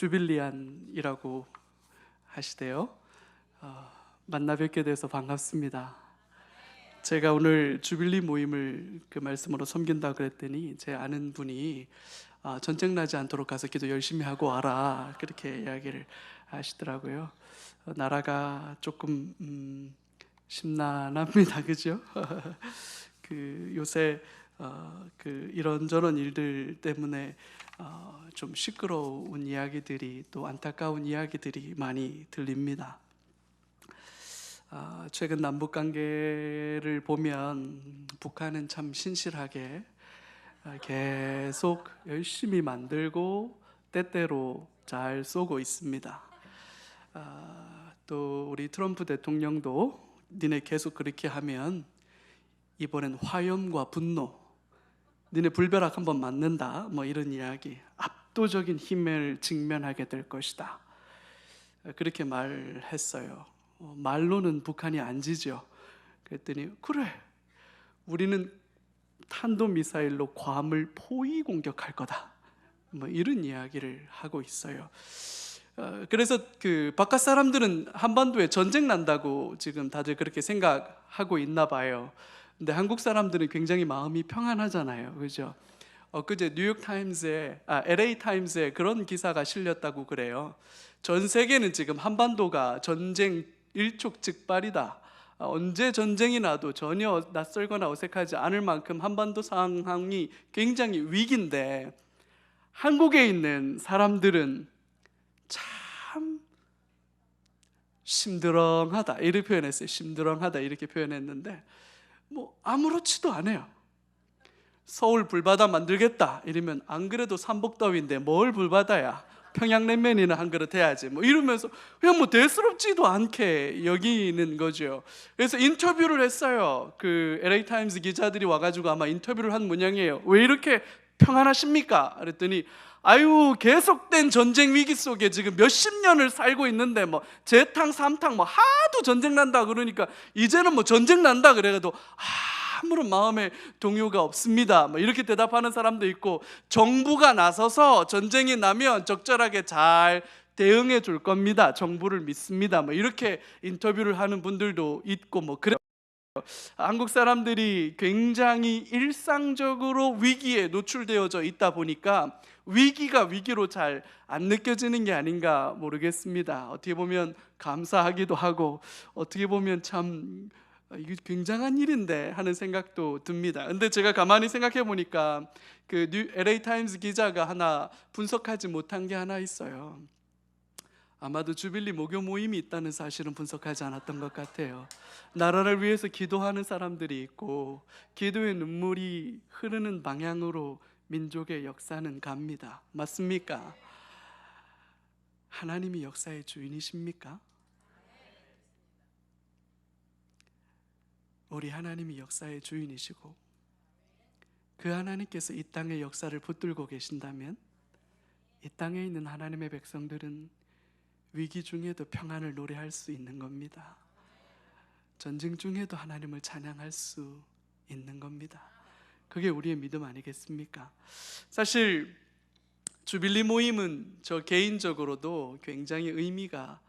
주빌리안이라고 하시대요. 만나 뵙게 돼서 반갑습니다. 제가 오늘 주빌리 모임을 그 말씀으로 섬긴다 그랬더니 제 아는 분이 전쟁 나지 않도록 가서 기도 열심히 하고 와라, 그렇게 이야기를 하시더라고요. 나라가 조금 심란합니다, 그죠? 그 요새 그 이런저런 일들 때문에 좀 시끄러운 이야기들이, 또 안타까운 이야기들이 많이 들립니다. 최근 남북 관계를 보면 북한은 참 신실하게 계속 열심히 만들고 때때로 잘 쏘고 있습니다. 또 우리 트럼프 대통령도 니네 계속 그렇게 하면 이번엔 화염과 분노, 니네 불벼락 한번 맞는다, 뭐 이런 이야기, 압도적인 힘을 직면하게 될 것이다, 그렇게 말했어요. 말로는 북한이 안 지죠. 그랬더니 그래, 우리는 탄도미사일로 괌을 포위 공격할 거다, 뭐 이런 이야기를 하고 있어요. 그래서 그 바깥 사람들은 한반도에 전쟁 난다고 지금 다들 그렇게 생각하고 있나 봐요. 근데 한국 사람들은 굉장히 마음이 평안하잖아요, 그죠? 그제 뉴욕 타임즈에, LA 타임즈에 그런 기사가 실렸다고 그래요. 전 세계는 지금 한반도가 전쟁 일촉즉발이다. 언제 전쟁이 나도 전혀 낯설거나 어색하지 않을 만큼 한반도 상황이 굉장히 위기인데, 한국에 있는 사람들은 참 심드렁하다, 이렇게 표현했어요. 심드렁하다 이렇게 표현했는데 뭐 아무렇지도 않아요. 서울 불바다 만들겠다 이러면 안 그래도 삼복더위인데 뭘 불바다야, 평양냉면이나 한 그릇 해야지, 뭐 이러면서 그냥 뭐 대수롭지도 않게 여기는 거죠. 그래서 인터뷰를 했어요. 그 LA 타임즈 기자들이 와가지고 아마 인터뷰를 한 모양이에요. 왜 이렇게 평안하십니까? 그랬더니 아유, 계속된 전쟁 위기 속에 지금 몇십 년을 살고 있는데 뭐 재탕 삼탕 뭐 하도 전쟁 난다 그러니까 이제는 뭐 전쟁 난다 그래도 아무런 마음의 동요가 없습니다, 뭐 이렇게 대답하는 사람도 있고, 정부가 나서서 전쟁이 나면 적절하게 잘 대응해 줄 겁니다, 정부를 믿습니다, 뭐 이렇게 인터뷰를 하는 분들도 있고, 뭐 그래. 한국 사람들이 굉장히 일상적으로 위기에 노출되어져 있다 보니까 위기가 위기로 잘 안 느껴지는 게 아닌가 모르겠습니다. 어떻게 보면 감사하기도 하고, 어떻게 보면 참 이게 굉장한 일인데 하는 생각도 듭니다. 근데 제가 가만히 생각해 보니까 그 LA 타임즈 기자가 하나 분석하지 못한 게 하나 있어요. 아마도 주빌리 모교 모임이 있다는 사실은 분석하지 않았던 것 같아요. 나라를 위해서 기도하는 사람들이 있고 기도의 눈물이 흐르는 방향으로 민족의 역사는 갑니다. 맞습니까? 하나님이 역사의 주인이십니까? 우리 하나님이 역사의 주인이시고 그 하나님께서 이 땅의 역사를 붙들고 계신다면 이 땅에 있는 하나님의 백성들은 위기 중에도 평안을 노래할 수 있는 겁니다. 전쟁 중에도 하나님을 찬양할 수 있는 겁니다. 그게 우리의 믿음 아니겠습니까? 사실 주빌리 모임은 저 개인적으로도 굉장히 의미가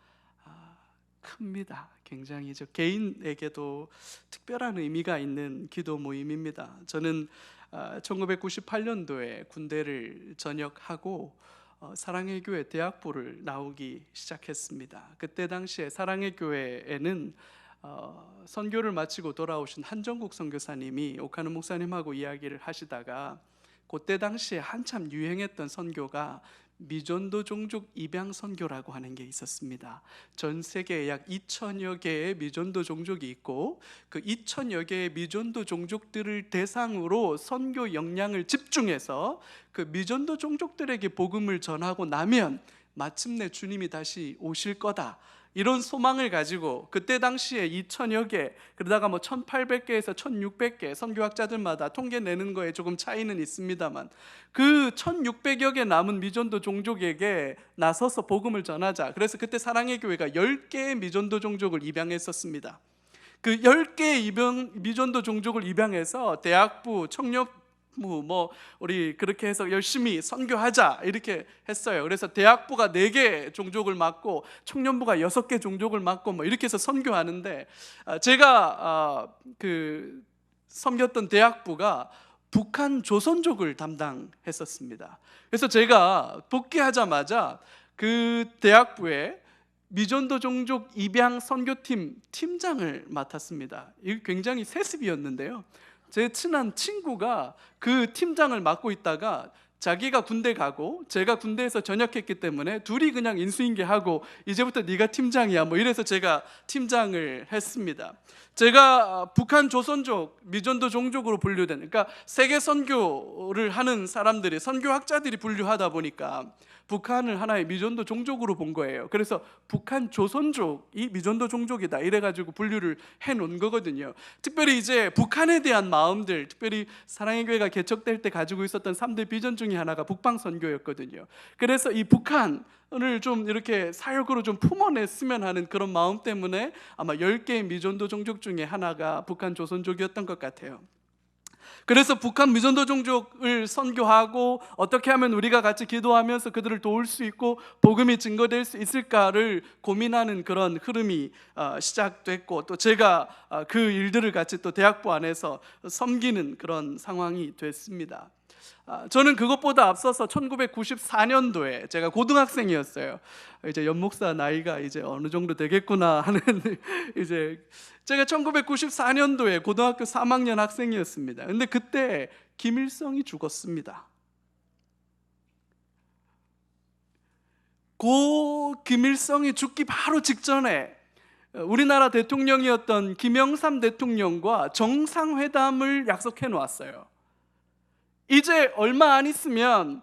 큽니다. 굉장히 저 개인에게도 특별한 의미가 있는 기도 모임입니다. 저는 1998년도에 군대를 전역하고 사랑의 교회 대학부를 나오기 시작했습니다. 그때 당시에 사랑의 교회에는 선교를 마치고 돌아오신 한정국 선교사님이 오카노 목사님하고 이야기를 하시다가 그때 당시에 한참 유행했던 선교가 미전도 종족 입양 선교라고 하는 게 있었습니다. 전 세계에 약 2천여 개의 미전도 종족이 있고 그 2천여 개의 미전도 종족들을 대상으로 선교 역량을 집중해서 그 미전도 종족들에게 복음을 전하고 나면 마침내 주님이 다시 오실 거다, 이런 소망을 가지고 그때 당시에 2천여 개, 그러다가 뭐 1800개에서 1600개, 선교학자들마다 통계 내는 거에 조금 차이는 있습니다만 그 1600여 개 남은 미전도 종족에게 나서서 복음을 전하자. 그래서 그때 사랑의 교회가 10개의 미전도 종족을 입양했었습니다. 그 10개의 미전도 종족을 입양해서 대학부, 청년 우리 그렇게 해서 열심히 선교하자 이렇게 했어요. 그래서 대학부가 4개 종족을 맡고 청년부가 6개 종족을 맡고 이렇게 해서 선교하는데, 제가 섬겼던 대학부가 북한 조선족을 담당했었습니다. 그래서 제가 복귀하자마자 그 대학부에 미전도 종족 입양 선교팀 팀장을 맡았습니다. 이게 굉장히 세습이었는데요, 제 친한 친구가 그 팀장을 맡고 있다가 자기가 군대 가고 제가 군대에서 전역했기 때문에 둘이 그냥 인수인계하고 이제부터 네가 팀장이야 이래서 제가 팀장을 했습니다. 제가 북한 조선족, 미전도 종족으로 분류된, 그러니까 세계 선교를 하는 사람들이, 선교학자들이 분류하다 보니까 북한을 하나의 미전도 종족으로 본 거예요. 그래서 북한 조선족이 미전도 종족이다 이래가지고 분류를 해놓은 거거든요. 특별히 이제 북한에 대한 마음들, 특별히 사랑의 교회가 개척될 때 가지고 있었던 3대 비전 중에 하나가 북방 선교였거든요. 그래서 이 북한을 좀 이렇게 사역으로 좀 품어냈으면 하는 그런 마음 때문에 아마 10개의 미전도 종족 중에 하나가 북한 조선족이었던 것 같아요. 그래서 북한 미전도 종족을 선교하고 어떻게 하면 우리가 같이 기도하면서 그들을 도울 수 있고 복음이 증거될 수 있을까를 고민하는 그런 흐름이 시작됐고, 또 제가 그 일들을 같이 또 대학부 안에서 섬기는 그런 상황이 됐습니다. 저는 그것보다 앞서서 1994년도에 제가 고등학생이었어요. 이제 연목사 나이가 이제 어느 정도 되겠구나 하는 이제 제가 1994년도에 고등학교 3학년 학생이었습니다. 근데 그때 김일성이 죽었습니다. 고 김일성이 죽기 바로 직전에 우리나라 대통령이었던 김영삼 대통령과 정상회담을 약속해 놓았어요. 이제 얼마 안 있으면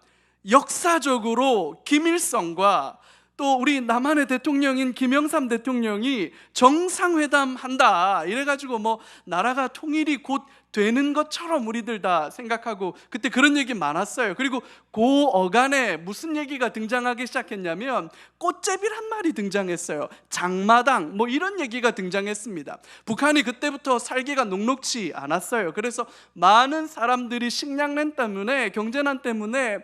역사적으로 김일성과 또 우리 남한의 대통령인 김영삼 대통령이 정상회담 한다 이래가지고 나라가 통일이 곧 되는 것처럼 우리들 다 생각하고 그때 그런 얘기 많았어요. 그리고 그 어간에 무슨 얘기가 등장하기 시작했냐면 꽃제비란 말이 등장했어요. 장마당 이런 얘기가 등장했습니다. 북한이 그때부터 살기가 녹록지 않았어요. 그래서 많은 사람들이 식량난 때문에, 경제난 때문에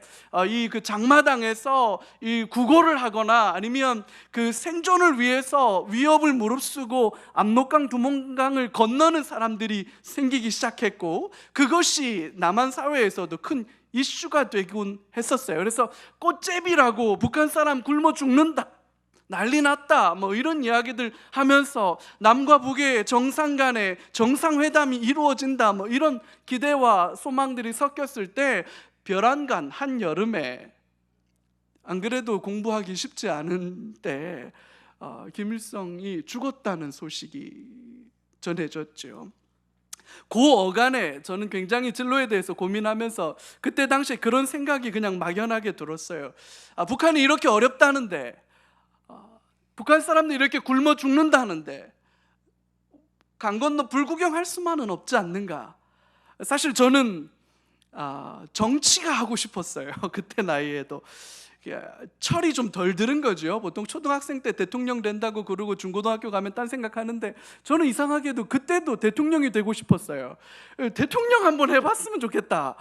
이 그 장마당에서 이 구걸을 하거나 아니면 그 생존을 위해서 위협을 무릅쓰고 압록강, 두문강을 건너는 사람들이 생기기 시작했고, 그것이 남한 사회에서도 큰 이슈가 되곤 했었어요. 그래서 꽃제비라고 북한 사람 굶어 죽는다, 난리 났다 이런 이야기들 하면서 남과 북의 정상 간에 정상회담이 이루어진다 이런 기대와 소망들이 섞였을 때, 별안간 한여름에 안 그래도 공부하기 쉽지 않은 때 김일성이 죽었다는 소식이 전해졌죠. 그 어간에 저는 굉장히 진로에 대해서 고민하면서 그때 당시에 그런 생각이 그냥 막연하게 들었어요. 북한이 이렇게 어렵다는데, 북한 사람들이 이렇게 굶어 죽는다는데 강 건너 불구경할 수만은 없지 않는가. 사실 저는 정치가 하고 싶었어요. 그때 나이에도 철이 좀 덜 들은 거죠. 보통 초등학생 때 대통령 된다고 그러고 중고등학교 가면 딴 생각하는데, 저는 이상하게도 그때도 대통령이 되고 싶었어요. 대통령 한번 해봤으면 좋겠다,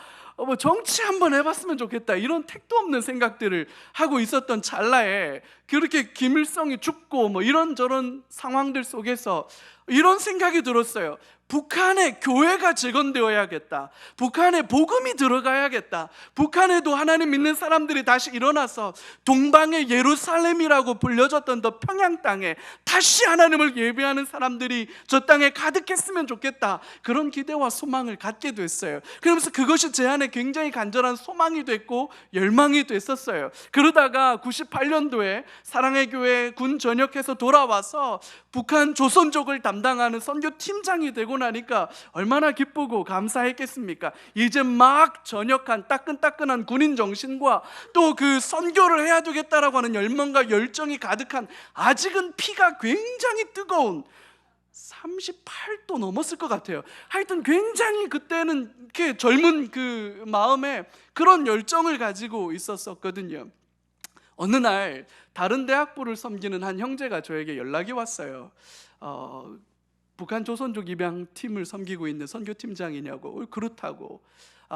정치 한번 해봤으면 좋겠다, 이런 택도 없는 생각들을 하고 있었던 찰나에 그렇게 김일성이 죽고 이런저런 상황들 속에서 이런 생각이 들었어요. 북한에 교회가 재건되어야겠다, 북한에 복음이 들어가야겠다, 북한에도 하나님 믿는 사람들이 다시 일어나서 동방의 예루살렘이라고 불려졌던 더 평양 땅에 다시 하나님을 예배하는 사람들이 저 땅에 가득했으면 좋겠다, 그런 기대와 소망을 갖게 됐어요. 그러면서 그것이 제 안에 굉장히 간절한 소망이 됐고 열망이 됐었어요. 그러다가 98년도에 사랑의 교회 군 전역해서 돌아와서 북한 조선족을 담당하는 선교팀장이 되고 나니까 얼마나 기쁘고 감사했겠습니까? 이제 막 전역한 따끈따끈한 군인 정신과 또 그 선교를 해야 되겠다라고 하는 열망과 열정이 가득한, 아직은 피가 굉장히 뜨거운 38도 넘었을 것 같아요. 하여튼 굉장히 그때는 이렇게 젊은 그 마음에 그런 열정을 가지고 있었거든요. 어느 날 다른 대학부를 섬기는 한 형제가 저에게 연락이 왔어요. 북한 조선족 입양팀을 섬기고 있는 선교팀장이냐고. 그렇다고.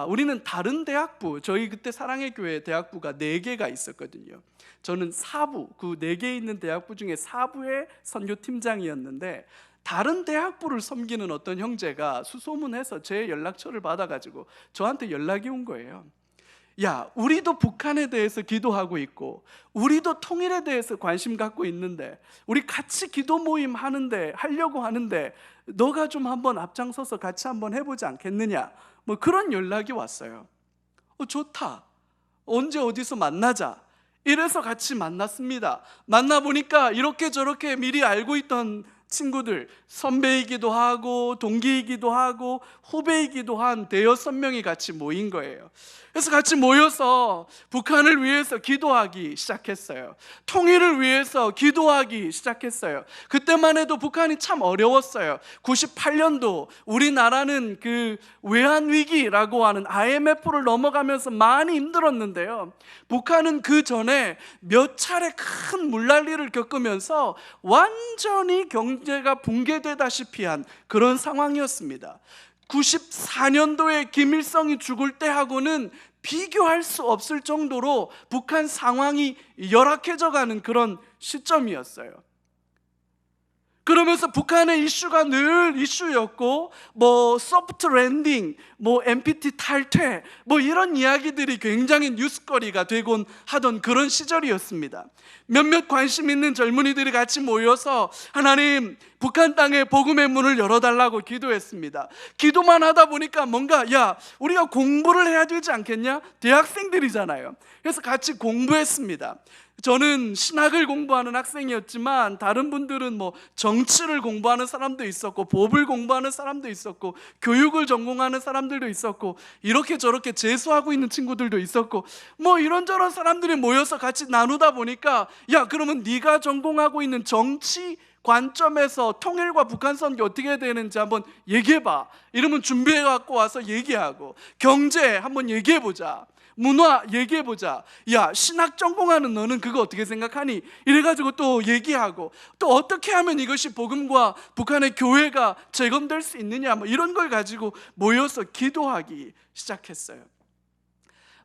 우리는 다른 대학부, 저희 그때 사랑의 교회 대학부가 4개가 있었거든요. 저는 사부, 그 4개 있는 대학부 중에 사부의 선교팀장이었는데, 다른 대학부를 섬기는 어떤 형제가 수소문해서 제 연락처를 받아가지고 저한테 연락이 온 거예요. 야, 우리도 북한에 대해서 기도하고 있고 우리도 통일에 대해서 관심 갖고 있는데 우리 같이 기도 모임 하려고 하는데 너가 좀 한번 앞장서서 같이 한번 해보지 않겠느냐, 뭐 그런 연락이 왔어요. 좋다, 언제 어디서 만나자. 이래서 같이 만났습니다. 만나보니까 이렇게 저렇게 미리 알고 있던 친구들, 선배이기도 하고 동기이기도 하고 후배이기도 한 5-6명이 같이 모인 거예요. 그래서 같이 모여서 북한을 위해서 기도하기 시작했어요. 통일을 위해서 기도하기 시작했어요. 그때만 해도 북한이 참 어려웠어요. 98년도 우리나라는 그 외환위기라고 하는 IMF를 넘어가면서 많이 힘들었는데요, 북한은 그 전에 몇 차례 큰 물난리를 겪으면서 완전히 경제가 붕괴되다시피 한 그런 상황이었습니다. 94년도에 김일성이 죽을 때하고는 비교할 수 없을 정도로 북한 상황이 열악해져 가는 그런 시점이었어요. 그러면서 북한의 이슈가 늘 이슈였고, 소프트 랜딩, NPT 탈퇴, 이런 이야기들이 굉장히 뉴스거리가 되곤 하던 그런 시절이었습니다. 몇몇 관심 있는 젊은이들이 같이 모여서 하나님, 북한 땅에 복음의 문을 열어달라고 기도했습니다. 기도만 하다 보니까 뭔가 우리가 공부를 해야 되지 않겠냐? 대학생들이잖아요. 그래서 같이 공부했습니다. 저는 신학을 공부하는 학생이었지만 다른 분들은 정치를 공부하는 사람도 있었고 법을 공부하는 사람도 있었고 교육을 전공하는 사람들도 있었고 이렇게 저렇게 재수하고 있는 친구들도 있었고 이런저런 사람들이 모여서 같이 나누다 보니까 그러면 네가 전공하고 있는 정치 관점에서 통일과 북한 선교 어떻게 되는지 한번 얘기해봐. 이러면 준비해 갖고 와서 얘기하고, 경제 한번 얘기해보자, 문화 얘기해보자. 신학 전공하는 너는 그거 어떻게 생각하니? 이래가지고 또 얘기하고, 또 어떻게 하면 이것이 복음과 북한의 교회가 재건될 수 있느냐, 이런 걸 가지고 모여서 기도하기 시작했어요.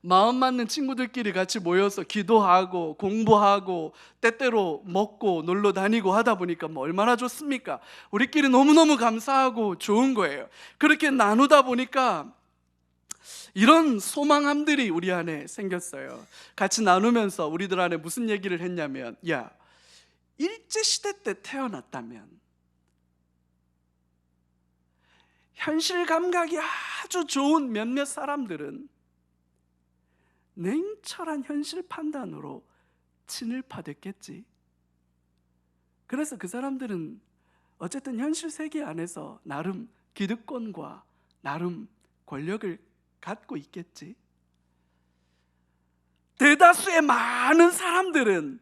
마음 맞는 친구들끼리 같이 모여서 기도하고 공부하고 때때로 먹고 놀러 다니고 하다 보니까 얼마나 좋습니까? 우리끼리 너무너무 감사하고 좋은 거예요. 그렇게 나누다 보니까 이런 소망함들이 우리 안에 생겼어요. 같이 나누면서 우리들 안에 무슨 얘기를 했냐면, 일제시대 때 태어났다면 현실 감각이 아주 좋은 몇몇 사람들은 냉철한 현실 판단으로 친일파됐겠지. 그래서 그 사람들은 어쨌든 현실 세계 안에서 나름 기득권과 나름 권력을 갖고 있겠지. 대다수의 많은 사람들은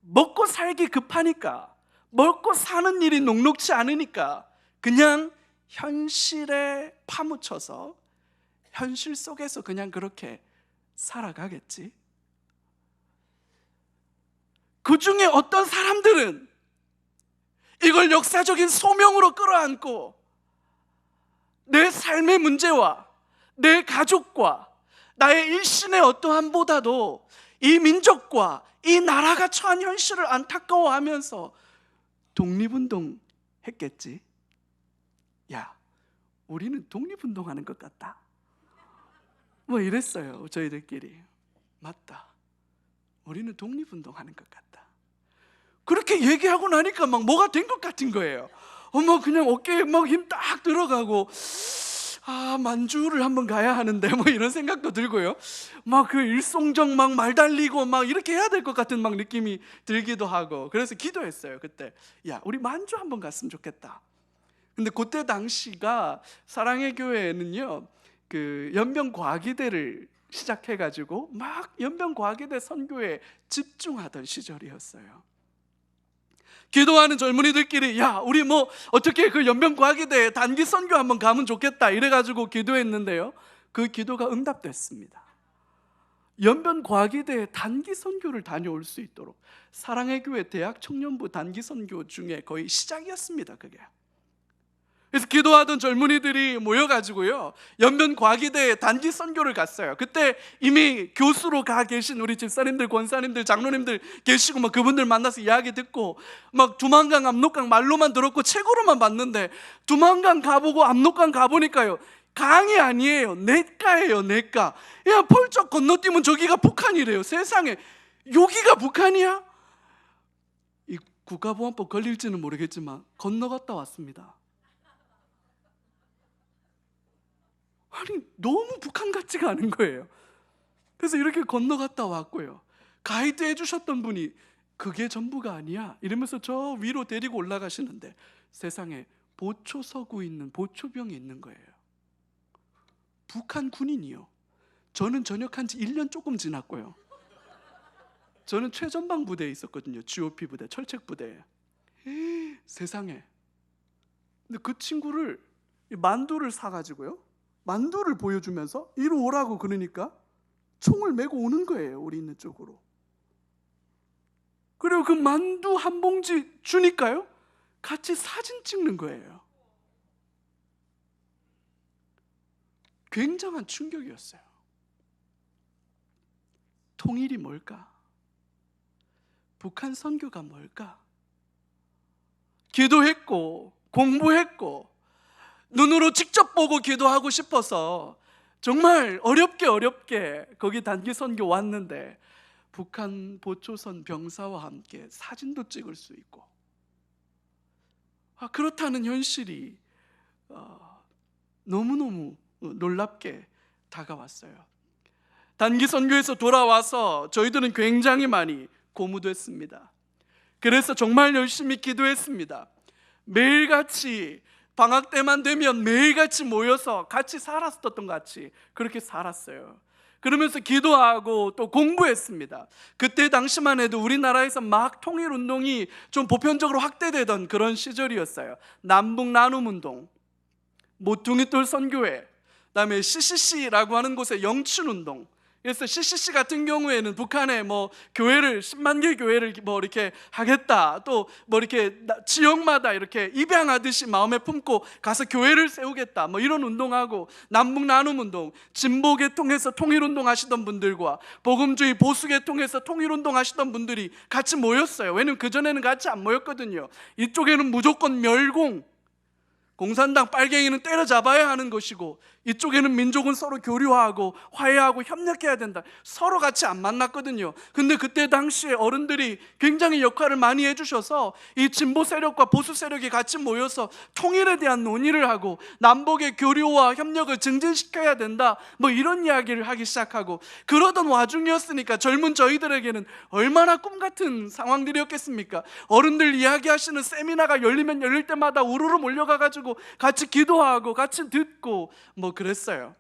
먹고 살기 급하니까, 먹고 사는 일이 녹록치 않으니까 그냥 현실에 파묻혀서 현실 속에서 그냥 그렇게 살아가겠지. 그 중에 어떤 사람들은 이걸 역사적인 소명으로 끌어안고 내 삶의 문제와 내 가족과 나의 일신의 어떠함보다도 이 민족과 이 나라가 처한 현실을 안타까워하면서 독립운동 했겠지. 우리는 독립운동하는 것 같다, 이랬어요. 저희들끼리. 맞다, 우리는 독립운동하는 것 같다. 그렇게 얘기하고 나니까 뭐가 된 것 같은 거예요. 그냥 어깨에 힘 딱 들어가고, 만주를 한번 가야 하는데 이런 생각도 들고요. 그 일송정 말 달리고 이렇게 해야 될 것 같은 느낌이 들기도 하고, 그래서 기도했어요. 그때 우리 만주 한번 갔으면 좋겠다. 근데 그때 당시가 사랑의 교회에는요, 그 연변과기대를 시작해가지고 연변과기대 선교에 집중하던 시절이었어요. 기도하는 젊은이들끼리 우리 어떻게 그 연변과기대 단기 선교 한번 가면 좋겠다 이래가지고 기도했는데요, 그 기도가 응답됐습니다. 연변과기대 단기 선교를 다녀올 수 있도록 사랑의 교회 대학 청년부 단기 선교 중에 거의 시작이었습니다. 그게. 그래서 기도하던 젊은이들이 모여가지고요, 연변과기대에 단기 선교를 갔어요. 그때 이미 교수로 가 계신 우리 집사님들, 권사님들, 장로님들 계시고 막 그분들 만나서 이야기 듣고, 막 두만강, 압록강 말로만 들었고 책으로만 봤는데, 두만강 가보고 압록강 가보니까요, 강이 아니에요, 냇가예요, 냇가. 야, 펄쩍 건너뛰면 저기가 북한이래요. 세상에, 여기가 북한이야? 이 국가보안법 걸릴지는 모르겠지만 건너갔다 왔습니다. 아니, 너무 북한 같지가 않은 거예요. 그래서 이렇게 건너갔다 왔고요, 가이드 해주셨던 분이 그게 전부가 아니야 이러면서 저 위로 데리고 올라가시는데, 세상에 보초 서구 있는 보초병이 있는 거예요. 북한 군인이요. 저는 전역한 지 1년 조금 지났고요. 저는 최전방 부대에 있었거든요. GOP 부대, 철책 부대에. 세상에. 근데 그 친구를 만두를 사가지고요, 만두를 보여주면서 이리 오라고 그러니까 총을 메고 오는 거예요, 우리 있는 쪽으로. 그리고 그 만두 한 봉지 주니까요, 같이 사진 찍는 거예요. 굉장한 충격이었어요. 통일이 뭘까? 북한 선교가 뭘까? 기도했고 공부했고 눈으로 직접 보고 기도하고 싶어서 정말 어렵게 거기 단기 선교 왔는데, 북한 보초선 병사와 함께 사진도 찍을 수 있고, 그렇다는 현실이 너무너무 놀랍게 다가왔어요. 단기 선교에서 돌아와서 저희들은 굉장히 많이 고무됐습니다. 그래서 정말 열심히 기도했습니다. 매일같이 방학 때만 되면 매일같이 모여서 같이 살았었던 같이 그렇게 살았어요. 그러면서 기도하고 또 공부했습니다. 그때 당시만 해도 우리나라에서 막 통일운동이 좀 보편적으로 확대되던 그런 시절이었어요. 남북 나눔운동, 모퉁이돌 선교회, 그다음에 CCC라고 하는 곳의 영춘운동. 그래서 CCC 같은 경우에는 북한에 뭐 교회를 10만 개 교회를 뭐 이렇게 하겠다, 또 뭐 이렇게 지역마다 이렇게 입양하듯이 마음에 품고 가서 교회를 세우겠다, 뭐 이런 운동하고, 남북 나눔 운동, 진보 계통에서 통일 운동 하시던 분들과 복음주의 보수 계통에서 통일 운동 하시던 분들이 같이 모였어요. 왜냐면 그 전에는 같이 안 모였거든요. 이쪽에는 무조건 멸공, 공산당 빨갱이는 때려잡아야 하는 것이고, 이쪽에는 민족은 서로 교류하고 화해하고 협력해야 된다. 서로 같이 안 만났거든요. 근데 그때 당시에 어른들이 굉장히 역할을 많이 해주셔서 이 진보 세력과 보수 세력이 같이 모여서 통일에 대한 논의를 하고, 남북의 교류와 협력을 증진시켜야 된다, 뭐 이런 이야기를 하기 시작하고, 그러던 와중이었으니까 젊은 저희들에게는 얼마나 꿈같은 상황들이었겠습니까? 어른들 이야기하시는 세미나가 열리면 열릴 때마다 우르르 몰려가가지고 같이 기도하고 같이 듣고 뭐 그랬어요.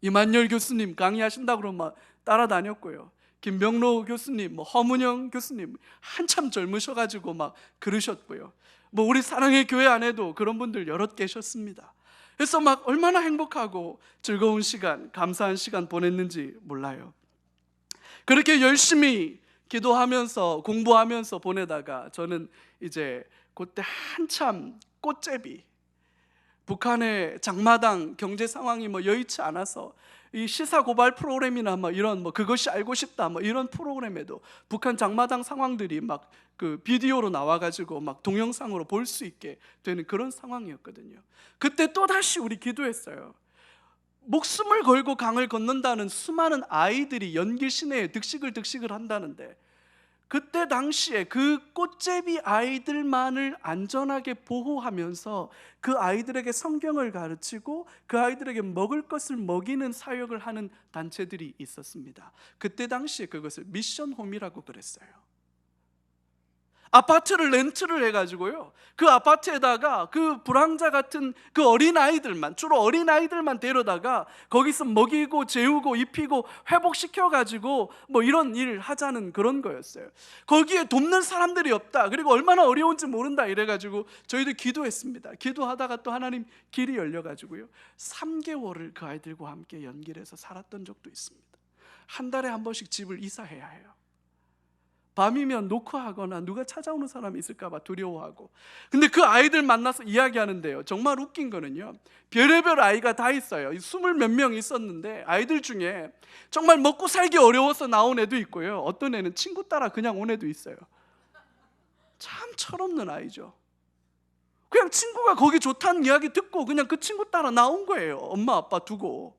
이만열 교수님 강의하신다고 그러면 막 따라다녔고요. 김병로 교수님, 뭐 허문영 교수님 한참 젊으셔가지고 막 그러셨고요. 뭐 우리 사랑의 교회 안에도 그런 분들 여럿 계셨습니다. 그래서 막 얼마나 행복하고 즐거운 시간, 감사한 시간 보냈는지 몰라요. 그렇게 열심히 기도하면서 공부하면서 보내다가 저는 이제 그때 한참 꽃제비, 북한의 장마당 경제 상황이 뭐 여의치 않아서 이 시사 고발 프로그램이나 뭐 이런 뭐 그것이 알고 싶다 뭐 이런 프로그램에도 북한 장마당 상황들이 막 그 비디오로 나와가지고 막 동영상으로 볼 수 있게 되는 그런 상황이었거든요. 그때 또 다시 우리 기도했어요. 목숨을 걸고 강을 건넌다는 수많은 아이들이 연길 시내에 득식을 한다는데, 그때 당시에 그 꽃제비 아이들만을 안전하게 보호하면서 그 아이들에게 성경을 가르치고 그 아이들에게 먹을 것을 먹이는 사역을 하는 단체들이 있었습니다. 그때 당시에 그것을 미션홈이라고 그랬어요. 아파트를 렌트를 해가지고요, 그 아파트에다가 그 불황자 같은 그 어린아이들만, 주로 어린아이들만 데려다가 거기서 먹이고 재우고 입히고 회복시켜가지고 뭐 이런 일을 하자는 그런 거였어요. 거기에 돕는 사람들이 없다, 그리고 얼마나 어려운지 모른다 이래가지고 저희도 기도했습니다. 기도하다가 또 하나님 길이 열려가지고요, 3개월을 그 아이들과 함께 연길해서 살았던 적도 있습니다. 한 달에 한 번씩 집을 이사해야 해요. 밤이면 노크하거나 누가 찾아오는 사람이 있을까 봐 두려워하고. 근데 그 아이들 만나서 이야기하는데요, 정말 웃긴 거는요, 별의별 아이가 다 있어요. 20몇 명 있었는데 아이들 중에 정말 먹고 살기 어려워서 나온 애도 있고요, 어떤 애는 친구 따라 그냥 온 애도 있어요. 참 철없는 아이죠. 그냥 친구가 거기 좋다는 이야기 듣고 그냥 그 친구 따라 나온 거예요, 엄마 아빠 두고.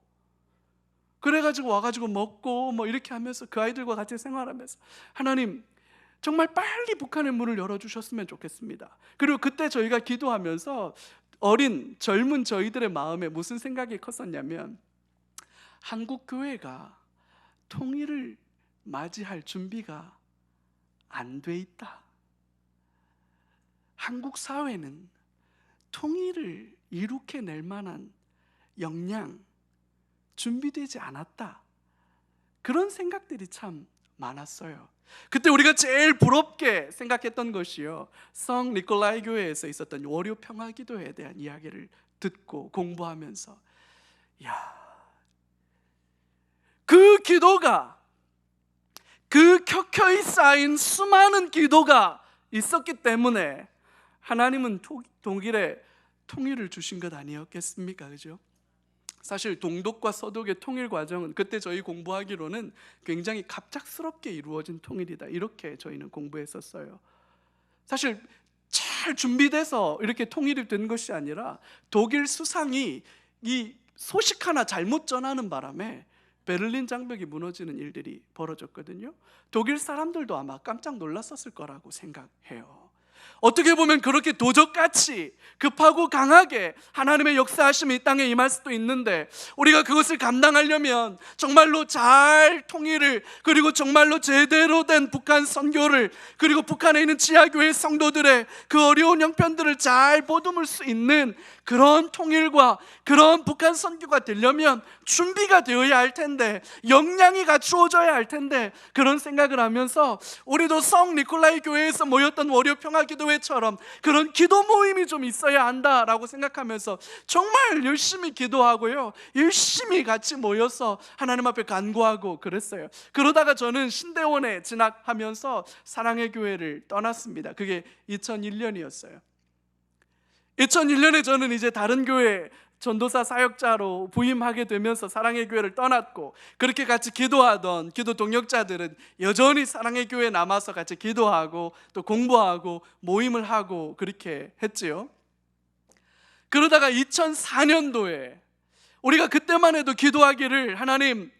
그래가지고 와가지고 먹고 뭐 이렇게 하면서 그 아이들과 같이 생활하면서, 하나님 정말 빨리 북한의 문을 열어주셨으면 좋겠습니다. 그리고 그때 저희가 기도하면서 어린 젊은 저희들의 마음에 무슨 생각이 컸었냐면, 한국 교회가 통일을 맞이할 준비가 안 돼 있다. 한국 사회는 통일을 이룩해낼 만한 역량, 준비되지 않았다. 그런 생각들이 참 많았어요. 그때 우리가 제일 부럽게 생각했던 것이요, 성 니콜라이 교회에서 있었던 월요 평화 기도회에 대한 이야기를 듣고 공부하면서, 그 기도가, 그 켜켜이 쌓인 수많은 기도가 있었기 때문에 하나님은 독일에 통일을 주신 것 아니었겠습니까? 그죠? 사실 동독과 서독의 통일 과정은 그때 저희 공부하기로는 굉장히 갑작스럽게 이루어진 통일이다, 이렇게 저희는 공부했었어요. 사실 잘 준비돼서 이렇게 통일이 된 것이 아니라 독일 수상이 이 소식 하나 잘못 전하는 바람에 베를린 장벽이 무너지는 일들이 벌어졌거든요. 독일 사람들도 아마 깜짝 놀랐었을 거라고 생각해요. 어떻게 보면 그렇게 도적같이 급하고 강하게 하나님의 역사하심이 이 땅에 임할 수도 있는데, 우리가 그것을 감당하려면 정말로 잘 통일을, 그리고 정말로 제대로 된 북한 선교를, 그리고 북한에 있는 지하교회 성도들의 그 어려운 형편들을 잘 보듬을 수 있는 그런 통일과 그런 북한 선교가 되려면 준비가 되어야 할 텐데, 역량이 갖추어져야 할 텐데, 그런 생각을 하면서 우리도 성 니콜라이 교회에서 모였던 월요 평화 기도회처럼 그런 기도 모임이 좀 있어야 한다라고 생각하면서 정말 열심히 기도하고요, 열심히 같이 모여서 하나님 앞에 간구하고 그랬어요. 그러다가 저는 신대원에 진학하면서 사랑의 교회를 떠났습니다. 그게 2001년이었어요 2001년에 저는 이제 다른 교회 전도사 사역자로 부임하게 되면서 사랑의 교회를 떠났고, 그렇게 같이 기도하던 기도 동역자들은 여전히 사랑의 교회에 남아서 같이 기도하고 또 공부하고 모임을 하고 그렇게 했지요. 그러다가 2004년도에 우리가 그때만 해도 기도하기를, 하나님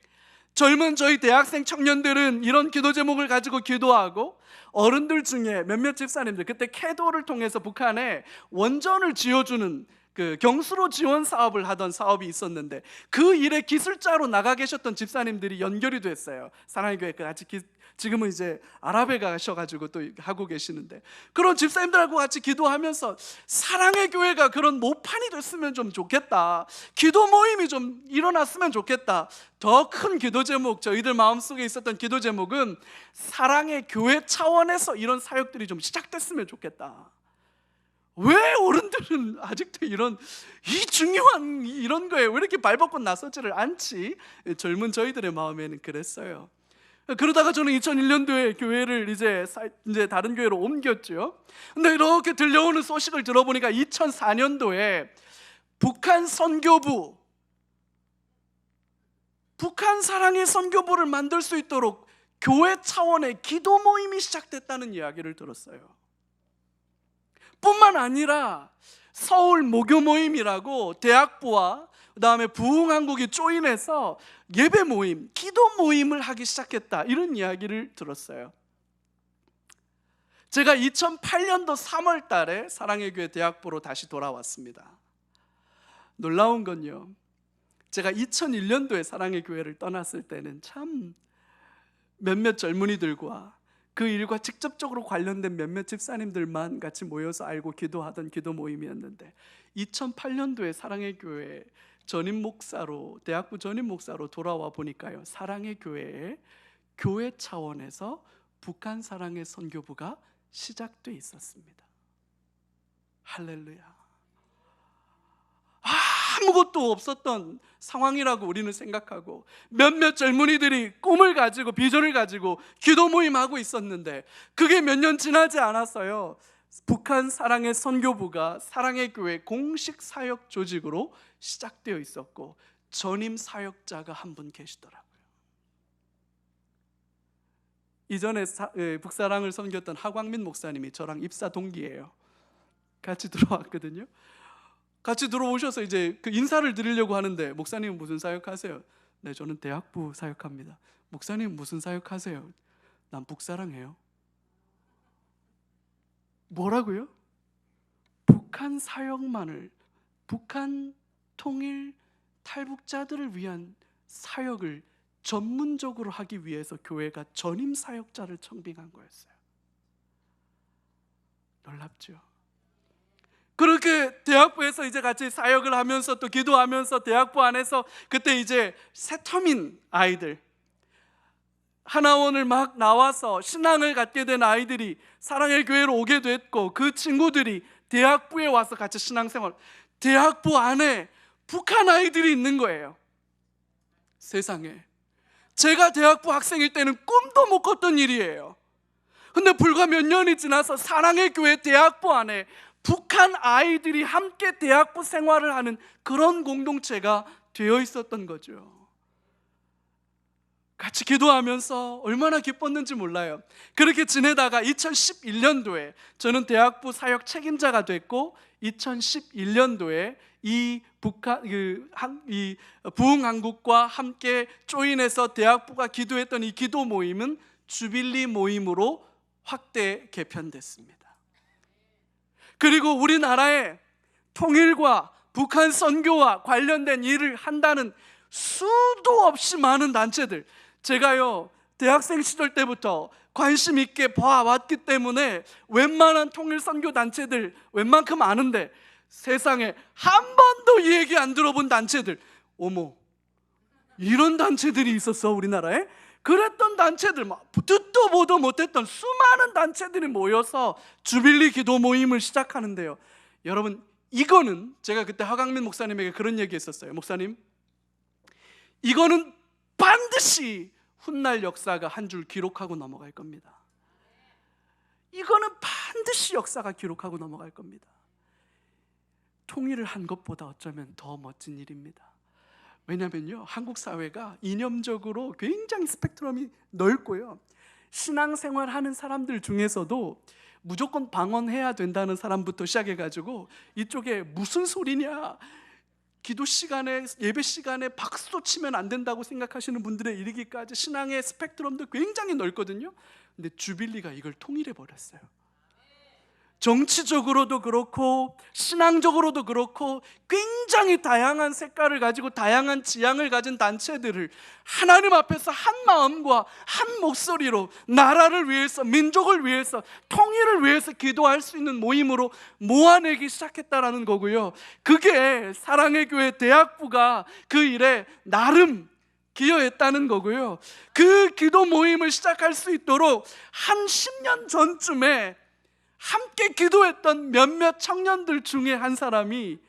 젊은 저희 대학생 청년들은 이런 기도 제목을 가지고 기도하고, 어른들 중에 몇몇 집사님들, 그때 캐도를 통해서 북한에 원전을 지어주는 그 경수로 지원 사업을 하던 사업이 있었는데, 그 일에 기술자로 나가 계셨던 집사님들이 연결이 됐어요. 사랑의 교회 같이 지금은 이제 아랍에 가셔가지고 또 하고 계시는데, 그런 집사님들하고 같이 기도하면서 사랑의 교회가 그런 모판이 됐으면 좀 좋겠다, 기도 모임이 좀 일어났으면 좋겠다. 더 큰 기도 제목, 저희들 마음속에 있었던 기도 제목은 사랑의 교회 차원에서 이런 사역들이 좀 시작됐으면 좋겠다. 왜 어른들은 아직도 이 중요한 이런 거에 왜 이렇게 발벗고 나서지를 않지? 젊은 저희들의 마음에는 그랬어요. 그러다가 저는 2001년도에 교회를 이제 다른 교회로 옮겼죠. 근데 이렇게 들려오는 소식을 들어보니까 2004년도에 북한 선교부, 북한 사랑의 선교부를 만들 수 있도록 교회 차원의 기도 모임이 시작됐다는 이야기를 들었어요. 뿐만 아니라 서울 모교 모임이라고 대학부와 그다음에 부흥한국이 조인해서 예배 모임, 기도 모임을 하기 시작했다, 이런 이야기를 들었어요. 제가 2008년도 3월 달에 사랑의 교회 대학부로 다시 돌아왔습니다. 놀라운 건요, 제가 2001년도에 사랑의 교회를 떠났을 때는 참 몇몇 젊은이들과 그 일과 직접적으로 관련된 몇몇 집사님들만 같이 모여서 알고 기도하던 기도 모임이었는데, 2008년도에 사랑의 교회 전임 목사로, 대학부 전임 목사로 돌아와 보니까요, 사랑의 교회에 교회 차원에서 북한 사랑의 선교부가 시작돼 있었습니다. 할렐루야. 아무것도 없었던 상황이라고 우리는 생각하고, 몇몇 젊은이들이 꿈을 가지고 비전을 가지고 기도 모임하고 있었는데 그게 몇 년 지나지 않았어요. 북한 사랑의 선교부가 사랑의 교회 공식 사역 조직으로 시작되어 있었고 전임 사역자가 한 분 계시더라고요. 이전에 북사랑을 섬겼던 하광민 목사님이 저랑 입사 동기예요. 같이 들어왔거든요. 같이 들어오셔서 이제 그 인사를 드리려고 하는데, 목사님은 무슨 사역하세요? 네, 저는 대학부 사역합니다. 목사님 무슨 사역하세요? 난 북사랑해요. 뭐라고요? 북한 사역만을, 북한 통일 탈북자들을 위한 사역을 전문적으로 하기 위해서 교회가 전임 사역자를 청빙한 거였어요. 놀랍죠? 그렇게 대학부에서 이제 같이 사역을 하면서 또 기도하면서 대학부 안에서 그때 이제 새터민 아이들, 하나원을 막 나와서 신앙을 갖게 된 아이들이 사랑의 교회로 오게 됐고, 그 친구들이 대학부에 와서 같이 신앙생활, 대학부 안에 북한 아이들이 있는 거예요. 세상에, 제가 대학부 학생일 때는 꿈도 못 꿨던 일이에요. 근데 불과 몇 년이 지나서 사랑의 교회 대학부 안에 북한 아이들이 함께 대학부 생활을 하는 그런 공동체가 되어 있었던 거죠. 같이 기도하면서 얼마나 기뻤는지 몰라요. 그렇게 지내다가 2011년도에 저는 대학부 사역 책임자가 됐고, 2011년도에 이 부흥한국과 함께 조인해서 대학부가 기도했던 이 기도 모임은 주빌리 모임으로 확대 개편됐습니다. 그리고 우리나라의 통일과 북한 선교와 관련된 일을 한다는 수도 없이 많은 단체들, 제가요 대학생 시절 때부터 관심 있게 봐왔기 때문에 웬만한 통일 선교 단체들 웬만큼 아는데, 세상에 한 번도 이 얘기 안 들어본 단체들, 어머, 이런 단체들이 있었어 우리나라에? 그랬던 단체들, 막 듣도 보도 못했던 수많은 단체들이 모여서 주빌리 기도 모임을 시작하는데요, 여러분, 이거는 제가 그때 하강민 목사님에게 그런 얘기 했었어요. 목사님, 이거는 반드시 훗날 역사가 한 줄 기록하고 넘어갈 겁니다. 이거는 반드시 역사가 기록하고 넘어갈 겁니다. 통일을 한 것보다 어쩌면 더 멋진 일입니다. 왜냐면요, 한국 사회가 이념적으로 굉장히 스펙트럼이 넓고요, 신앙생활 하는 사람들 중에서도 무조건 방언해야 된다는 사람부터 시작해가지고 이쪽에 무슨 소리냐, 기도 시간에, 예배 시간에 박수 치면 안 된다고 생각하시는 분들에 이르기까지 신앙의 스펙트럼도 굉장히 넓거든요. 근데 주빌리가 이걸 통일해 버렸어요. 정치적으로도 그렇고 신앙적으로도 그렇고 굉장히 다양한 색깔을 가지고 다양한 지향을 가진 단체들을 하나님 앞에서 한 마음과 한 목소리로 나라를 위해서, 민족을 위해서, 통일을 위해서 기도할 수 있는 모임으로 모아내기 시작했다라는 거고요. 그게 사랑의 교회 대학부가 그 일에 나름 기여했다는 거고요. 그 기도 모임을 시작할 수 있도록 한 10년 전쯤에 함께 기도했던 몇몇 청년들 중에 한 사람이,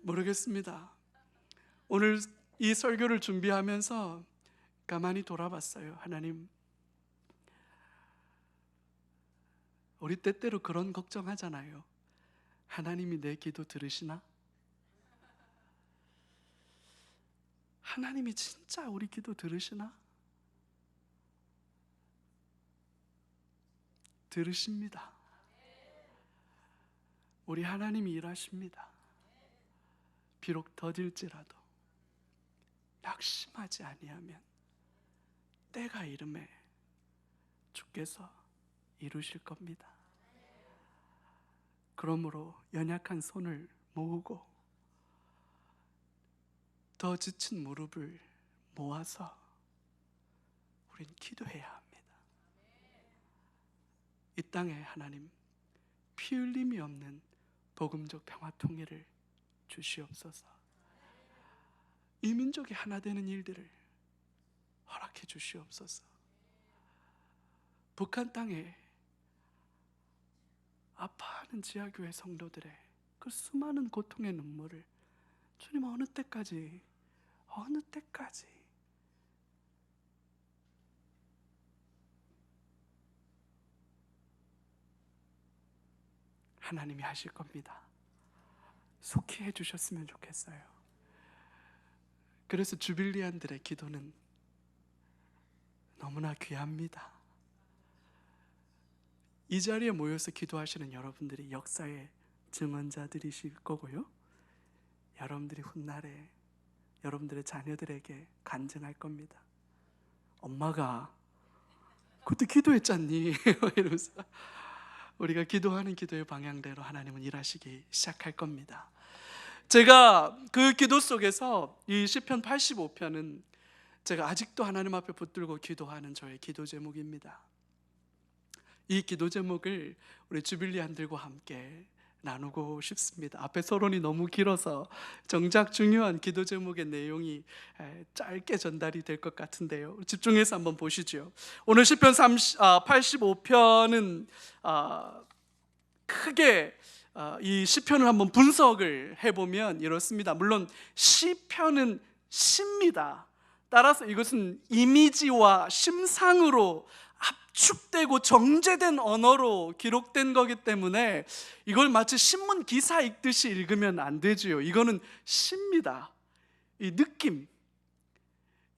모르겠습니다, 오늘 이 설교를 준비하면서 가만히 돌아봤어요. 하나님, 우리 때때로 그런 걱정하잖아요. 하나님이 내 기도 들으시나? 하나님이 진짜 우리 기도 들으시나? 들으십니다. 우리 하나님이 일하십니다. 비록 더딜지라도 낙심하지 아니하면 때가 이름에 주께서 이루실 겁니다. 그러므로 연약한 손을 모으고 더 지친 무릎을 모아서 우린 기도해야 합니다. 이 땅에 하나님, 피 흘림이 없는 복음적 평화 통일을 주시옵소서. 이 민족이 하나 되는 일들을 허락해 주시옵소서. 북한 땅에 아파하는 지하교회 성도들의 그 수많은 고통의 눈물을 주님 어느 때까지 하나님이 하실 겁니다. 속히 해주셨으면 좋겠어요. 그래서 주빌리안들의 기도는 너무나 귀합니다. 이 자리에 모여서 기도하시는 여러분들이 역사의 증언자들이실 거고요, 여러분들이 훗날에 여러분들의 자녀들에게 간증할 겁니다. 엄마가 그때 기도했잖니 이러면서 우리가 기도하는 기도의 방향대로 하나님은 일하시기 시작할 겁니다. 제가 그 기도 속에서 이 시편 85편은 제가 아직도 하나님 앞에 붙들고 기도하는 저의 기도 제목입니다. 이 기도 제목을 우리 주빌리안들과 함께 나누고 싶습니다. 앞에 서론이 너무 길어서 정작 중요한 기도 제목의 내용이 짧게 전달이 될 것 같은데요, 집중해서 한번 보시죠. 오늘 시편 85편은 크게 이 시편을 한번 분석을 해보면 이렇습니다. 물론 시편은 시입니다. 따라서 이것은 이미지와 심상으로 압축되고 정제된 언어로 기록된 거기 때문에 이걸 마치 신문 기사 읽듯이 읽으면 안 되지요. 이거는 시입니다. 이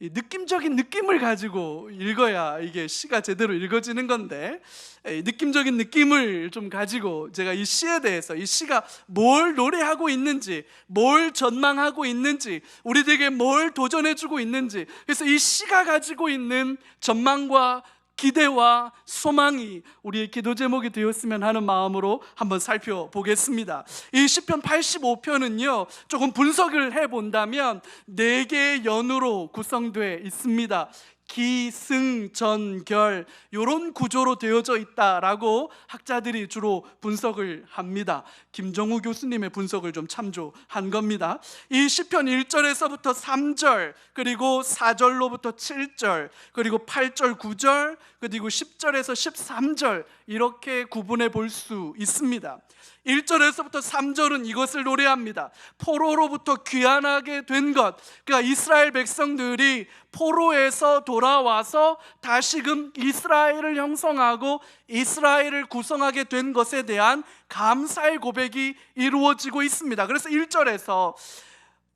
느낌적인 느낌을 가지고 읽어야 이게 시가 제대로 읽어지는 건데, 느낌적인 느낌을 좀 가지고 제가 이 시에 대해서, 이 시가 뭘 노래하고 있는지, 뭘 전망하고 있는지, 우리들에게 뭘 도전해주고 있는지, 그래서 이 시가 가지고 있는 전망과 기대와 소망이 우리의 기도 제목이 되었으면 하는 마음으로 한번 살펴보겠습니다. 이 시편 85편은요, 조금 분석을 해본다면 4개의 연으로 구성되어 있습니다. 기승전결, 이런 구조로 되어져 있다라고 학자들이 주로 분석을 합니다. 김정우 교수님의 분석을 좀 참조한 겁니다. 이 시편 1절에서부터 3절, 그리고 4절로부터 7절, 그리고 8절, 9절, 그리고 10절에서 13절, 이렇게 구분해 볼 수 있습니다. 1절에서부터 3절은 이것을 노래합니다. 포로로부터 귀환하게 된 것, 그러니까 이스라엘 백성들이 포로에서 돌아와서 다시금 이스라엘을 형성하고 이스라엘을 구성하게 된 것에 대한 감사의 고백이 이루어지고 있습니다. 그래서 1절에서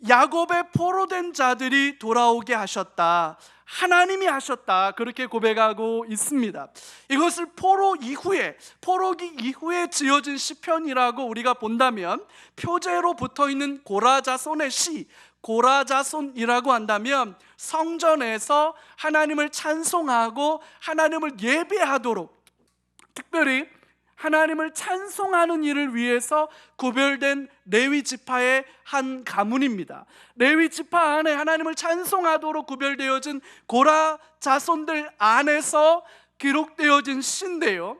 야곱의 포로된 자들이 돌아오게 하셨다, 하나님이 하셨다, 그렇게 고백하고 있습니다. 이것을 포로기 이후에 지어진 시편이라고 우리가 본다면, 표제로 붙어있는 고라자손의 시, 고라자손이라고 한다면 성전에서 하나님을 찬송하고 하나님을 예배하도록, 특별히 하나님을 찬송하는 일을 위해서 구별된 레위 지파의 한 가문입니다. 레위 지파 안에 하나님을 찬송하도록 구별되어진 고라 자손들 안에서 기록되어진 시인데요,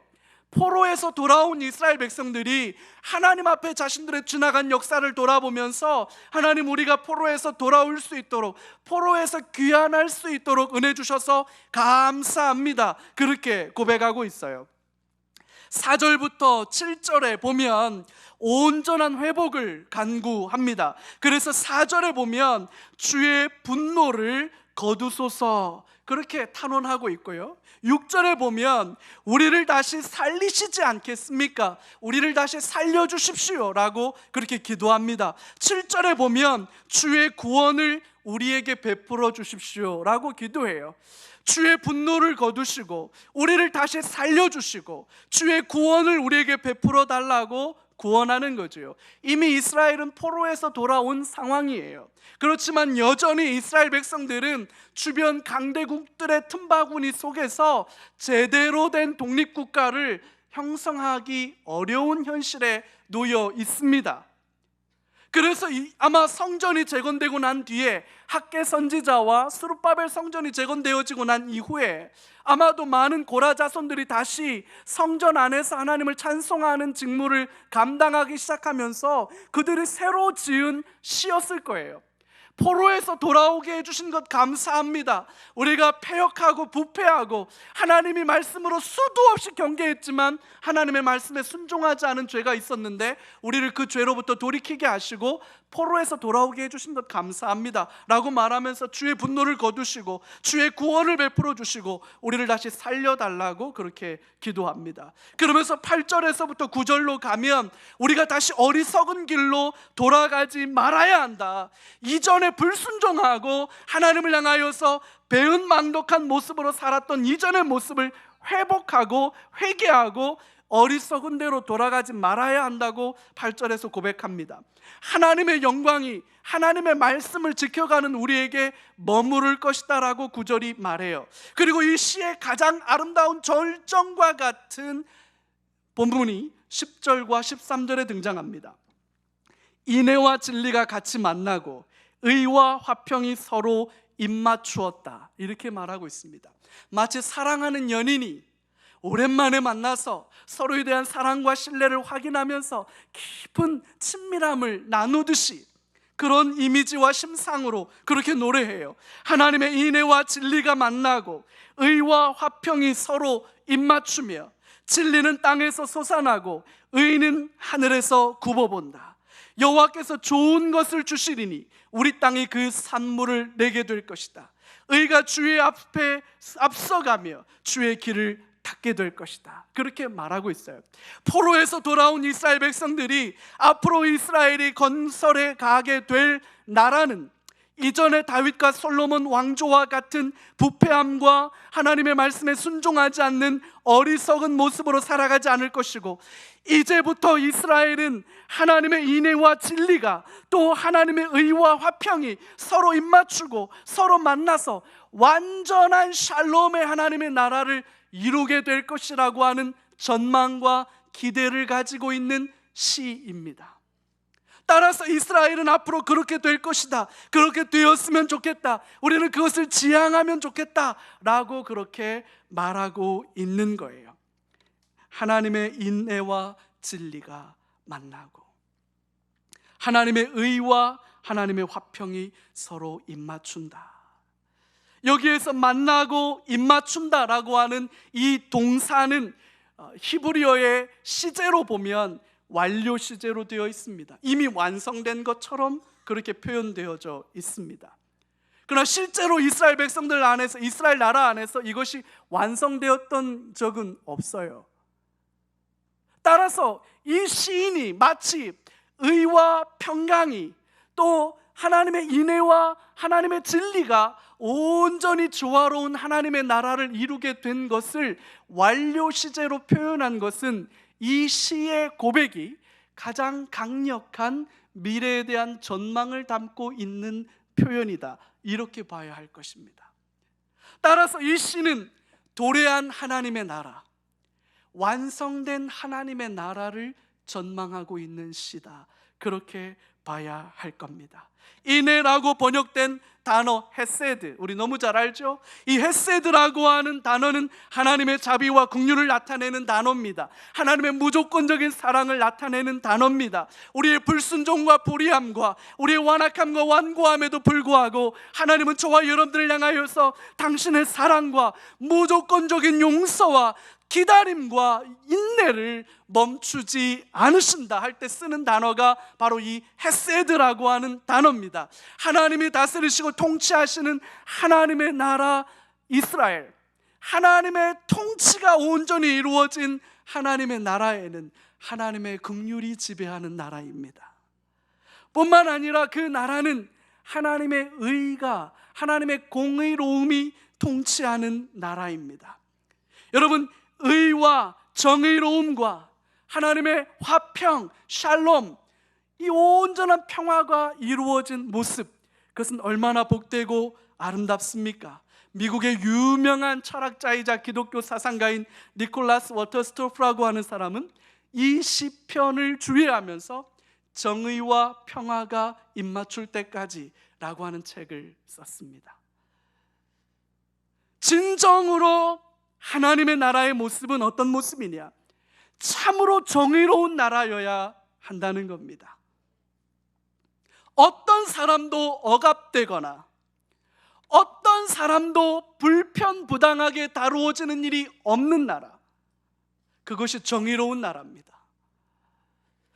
포로에서 돌아온 이스라엘 백성들이 하나님 앞에 자신들의 지나간 역사를 돌아보면서 하나님, 우리가 포로에서 돌아올 수 있도록, 포로에서 귀환할 수 있도록 은혜 주셔서 감사합니다, 그렇게 고백하고 있어요. 4절부터 7절에 보면 온전한 회복을 간구합니다. 그래서 4절에 보면 주의 분노를 거두소서, 그렇게 탄원하고 있고요, 6절에 보면 우리를 다시 살리시지 않겠습니까? 우리를 다시 살려주십시오 라고 그렇게 기도합니다. 7절에 보면 주의 구원을 우리에게 베풀어 주십시오 라고 기도해요. 주의 분노를 거두시고 우리를 다시 살려주시고 주의 구원을 우리에게 베풀어 달라고 구원하는 거죠. 이미 이스라엘은 포로에서 돌아온 상황이에요. 그렇지만 여전히 이스라엘 백성들은 주변 강대국들의 틈바구니 속에서 제대로 된 독립국가를 형성하기 어려운 현실에 놓여 있습니다. 그래서 아마 성전이 재건되고 난 뒤에, 학개 선지자와 스룹바벨 성전이 재건되어지고 난 이후에 아마도 많은 고라 자손들이 다시 성전 안에서 하나님을 찬송하는 직무를 감당하기 시작하면서 그들이 새로 지은 시였을 거예요. 포로에서 돌아오게 해주신 것 감사합니다. 우리가 패역하고 부패하고 하나님이 말씀으로 수도 없이 경계했지만 하나님의 말씀에 순종하지 않은 죄가 있었는데 우리를 그 죄로부터 돌이키게 하시고 포로에서 돌아오게 해주신 것 감사합니다 라고 말하면서 주의 분노를 거두시고 주의 구원을 베풀어 주시고 우리를 다시 살려달라고 그렇게 기도합니다. 그러면서 8절에서부터 9절로 가면 우리가 다시 어리석은 길로 돌아가지 말아야 한다. 이전에 불순종하고 하나님을 향하여서 배은망덕한 모습으로 살았던 이전의 모습을 회복하고 회개하고 어리석은 대로 돌아가지 말아야 한다고 8절에서 고백합니다. 하나님의 영광이 하나님의 말씀을 지켜가는 우리에게 머무를 것이다 라고 9절이 말해요. 그리고 이 시의 가장 아름다운 절정과 같은 본문이 10절과 13절에 등장합니다. 인애와 진리가 같이 만나고 의와 화평이 서로 입맞추었다, 이렇게 말하고 있습니다. 마치 사랑하는 연인이 오랜만에 만나서 서로에 대한 사랑과 신뢰를 확인하면서 깊은 친밀함을 나누듯이 그런 이미지와 심상으로 그렇게 노래해요. 하나님의 인애와 진리가 만나고 의와 화평이 서로 입맞추며 진리는 땅에서 솟아나고 의는 하늘에서 굽어본다. 여호와께서 좋은 것을 주시리니 우리 땅이 그 산물을 내게 될 것이다. 의가 주의 앞에 앞서가며 주의 길을 닦게 될 것이다, 그렇게 말하고 있어요. 포로에서 돌아온 이스라엘 백성들이 앞으로 이스라엘이 건설해 가게 될 나라는 이전에 다윗과 솔로몬 왕조와 같은 부패함과 하나님의 말씀에 순종하지 않는 어리석은 모습으로 살아가지 않을 것이고, 이제부터 이스라엘은 하나님의 인애와 진리가 또 하나님의 의와 화평이 서로 입맞추고 서로 만나서 완전한 샬롬의 하나님의 나라를 이루게 될 것이라고 하는 전망과 기대를 가지고 있는 시입니다. 따라서 이스라엘은 앞으로 그렇게 될 것이다, 그렇게 되었으면 좋겠다, 우리는 그것을 지향하면 좋겠다 라고 그렇게 말하고 있는 거예요. 하나님의 인애와 진리가 만나고 하나님의 의와 하나님의 화평이 서로 입맞춘다. 여기에서 만나고 입맞춘다라고 하는 이 동사는 히브리어의 시제로 보면 완료 시제로 되어 있습니다. 이미 완성된 것처럼 그렇게 표현되어져 있습니다. 그러나 실제로 이스라엘 백성들 안에서, 이스라엘 나라 안에서 이것이 완성되었던 적은 없어요. 따라서 이 시인이 마치 의와 평강이 또 하나님의 인애와 하나님의 진리가 온전히 조화로운 하나님의 나라를 이루게 된 것을 완료 시제로 표현한 것은 이 시의 고백이 가장 강력한 미래에 대한 전망을 담고 있는 표현이다, 이렇게 봐야 할 것입니다. 따라서 이 시는 도래한 하나님의 나라, 완성된 하나님의 나라를 전망하고 있는 시다, 그렇게 봐야 할 겁니다. 인애라고 번역된 단어 헤세드, 우리 너무 잘 알죠? 이 헤세드라고 하는 단어는 하나님의 자비와 긍휼을 나타내는 단어입니다. 하나님의 무조건적인 사랑을 나타내는 단어입니다. 우리의 불순종과 불의함과 우리의 완악함과 완고함에도 불구하고 하나님은 저와 여러분들을 향하여서 당신의 사랑과 무조건적인 용서와 기다림과 인내를 멈추지 않으신다 할 때 쓰는 단어가 바로 이 헤세드라고 하는 단어입니다. 하나님이 다스리시고 통치하시는 하나님의 나라 이스라엘, 하나님의 통치가 온전히 이루어진 하나님의 나라에는 하나님의 긍휼이 지배하는 나라입니다. 뿐만 아니라 그 나라는 하나님의 의가, 하나님의 공의로움이 통치하는 나라입니다. 여러분, 의와 정의로움과 하나님의 화평, 샬롬, 이 온전한 평화가 이루어진 모습, 그것은 얼마나 복되고 아름답습니까? 미국의 유명한 철학자이자 기독교 사상가인 니콜라스 워터스토프라고 하는 사람은 이 시편을 주의하면서 정의와 평화가 입맞출 때까지 라고 하는 책을 썼습니다. 진정으로 하나님의 나라의 모습은 어떤 모습이냐? 참으로 정의로운 나라여야 한다는 겁니다. 어떤 사람도 억압되거나 어떤 사람도 불편부당하게 다루어지는 일이 없는 나라, 그것이 정의로운 나라입니다.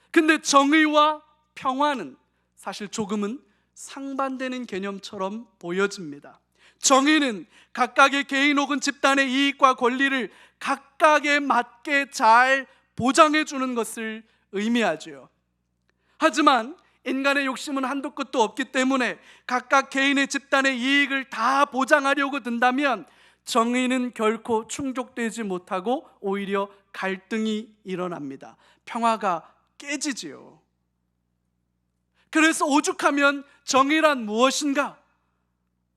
근데 정의와 평화는 사실 조금은 상반되는 개념처럼 보여집니다. 정의는 각각의 개인 혹은 집단의 이익과 권리를 각각에 맞게 잘 보장해 주는 것을 의미하죠. 하지만 인간의 욕심은 한도 끝도 없기 때문에 각각 개인의 집단의 이익을 다 보장하려고 든다면 정의는 결코 충족되지 못하고 오히려 갈등이 일어납니다. 평화가 깨지지요. 그래서 오죽하면 정의란 무엇인가?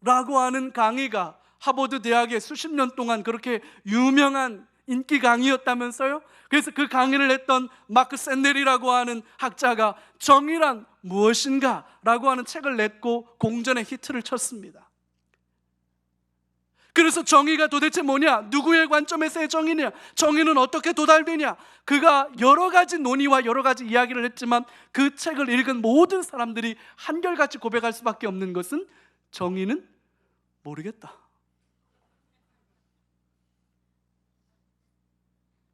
라고 하는 강의가 하버드 대학에 수십 년 동안 그렇게 유명한 인기 강의였다면서요? 그래서 그 강의를 했던 마크 샌델이라고 하는 학자가 정의란 무엇인가? 라고 하는 책을 냈고 공전의 히트를 쳤습니다. 그래서 정의가 도대체 뭐냐? 누구의 관점에서의 정의냐? 정의는 어떻게 도달되냐? 그가 여러 가지 논의와 여러 가지 이야기를 했지만 그 책을 읽은 모든 사람들이 한결같이 고백할 수밖에 없는 것은 정의는 모르겠다.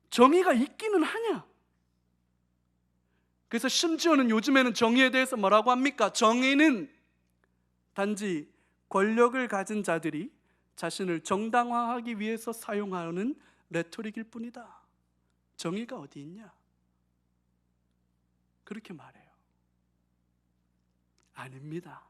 정의가 있기는 하냐? 그래서 심지어는 요즘에는 정의에 대해서 뭐라고 합니까? 정의는 단지 권력을 가진 자들이 자신을 정당화하기 위해서 사용하는 레토릭일 뿐이다. 정의가 어디 있냐? 그렇게 말해요. 아닙니다.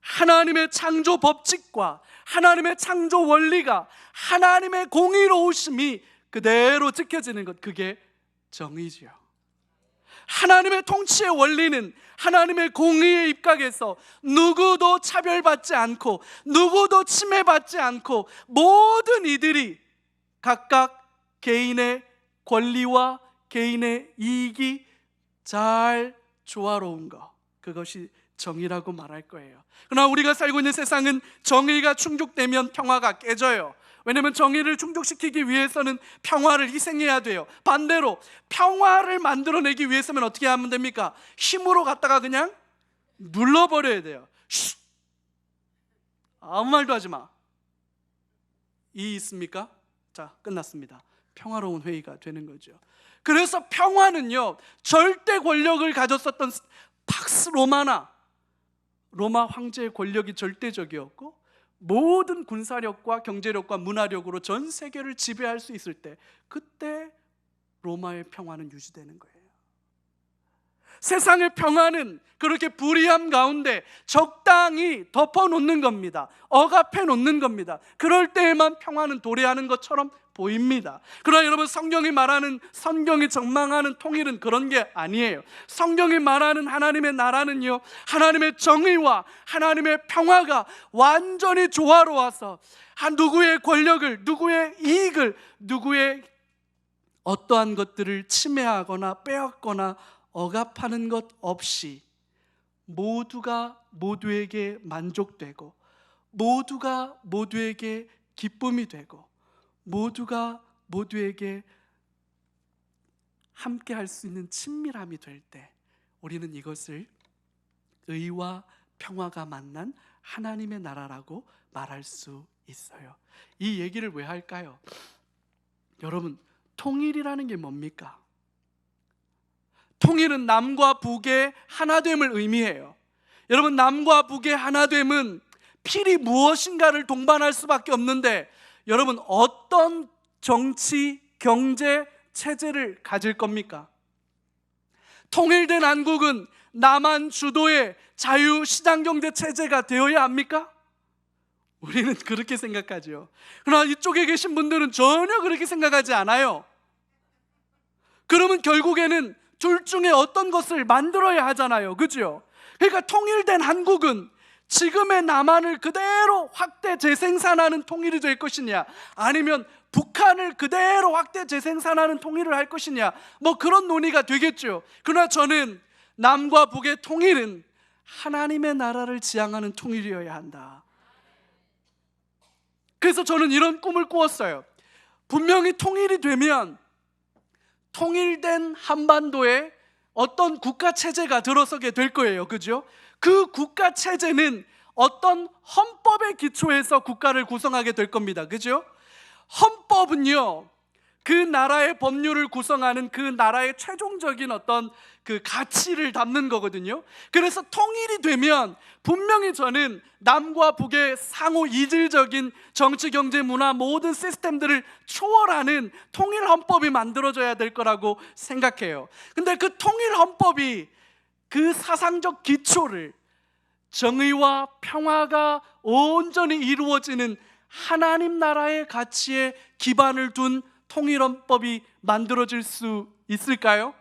하나님의 창조 법칙과 하나님의 창조 원리가, 하나님의 공의로우심이 그대로 지켜지는 것, 그게 정의지요. 하나님의 통치의 원리는 하나님의 공의에 입각해서 누구도 차별받지 않고 누구도 침해받지 않고 모든 이들이 각각 개인의 권리와 개인의 이익이 잘 조화로운 것, 그것이 정의라고 말할 거예요. 그러나 우리가 살고 있는 세상은 정의가 충족되면 평화가 깨져요. 왜냐하면 정의를 충족시키기 위해서는 평화를 희생해야 돼요. 반대로 평화를 만들어내기 위해서는 어떻게 하면 됩니까? 힘으로 갖다가 그냥 눌러버려야 돼요. 쉿! 아무 말도 하지 마. 이해 있습니까? 자, 끝났습니다. 평화로운 회의가 되는 거죠. 그래서 평화는요, 절대 권력을 가졌었던 팍스 로마 황제의 권력이 절대적이었고 모든 군사력과 경제력과 문화력으로 전 세계를 지배할 수 있을 때, 그때 로마의 평화는 유지되는 거예요. 세상의 평화는 그렇게 불의함 가운데 적당히 덮어놓는 겁니다. 억압해 놓는 겁니다. 그럴 때에만 평화는 도래하는 것처럼 보입니다. 그러나 여러분, 성경이 말하는, 성경이 전망하는 통일은 그런 게 아니에요. 성경이 말하는 하나님의 나라는요, 하나님의 정의와 하나님의 평화가 완전히 조화로워서 누구의 권력을, 누구의 이익을, 누구의 어떠한 것들을 침해하거나 빼앗거나 억압하는 것 없이 모두가 모두에게 만족되고 모두가 모두에게 기쁨이 되고 모두가 모두에게 함께 할 수 있는 친밀함이 될 때, 우리는 이것을 의와 평화가 만난 하나님의 나라라고 말할 수 있어요. 이 얘기를 왜 할까요? 여러분, 통일이라는 게 뭡니까? 통일은 남과 북의 하나됨을 의미해요. 여러분, 남과 북의 하나됨은 필히 무엇인가를 동반할 수밖에 없는데, 여러분, 어떤 정치, 경제, 체제를 가질 겁니까? 통일된 한국은 남한 주도의 자유시장경제 체제가 되어야 합니까? 우리는 그렇게 생각하죠. 그러나 이쪽에 계신 분들은 전혀 그렇게 생각하지 않아요. 그러면 결국에는 둘 중에 어떤 것을 만들어야 하잖아요. 그죠? 그러니까 통일된 한국은 지금의 남한을 그대로 확대 재생산하는 통일이 될 것이냐, 아니면 북한을 그대로 확대 재생산하는 통일을 할 것이냐, 뭐 그런 논의가 되겠죠. 그러나 저는 남과 북의 통일은 하나님의 나라를 지향하는 통일이어야 한다. 그래서 저는 이런 꿈을 꾸었어요. 분명히 통일이 되면 통일된 한반도에 어떤 국가 체제가 들어서게 될 거예요. 그죠? 그 국가 체제는 어떤 헌법의 기초에서 국가를 구성하게 될 겁니다. 그죠? 헌법은요, 그 나라의 법률을 구성하는 그 나라의 최종적인 어떤 그 가치를 담는 거거든요. 그래서 통일이 되면 분명히 저는 남과 북의 상호 이질적인 정치, 경제, 문화 모든 시스템들을 초월하는 통일 헌법이 만들어져야 될 거라고 생각해요. 근데 그 통일 헌법이 그 사상적 기초를 정의와 평화가 온전히 이루어지는 하나님 나라의 가치에 기반을 둔 통일헌법이 만들어질 수 있을까요?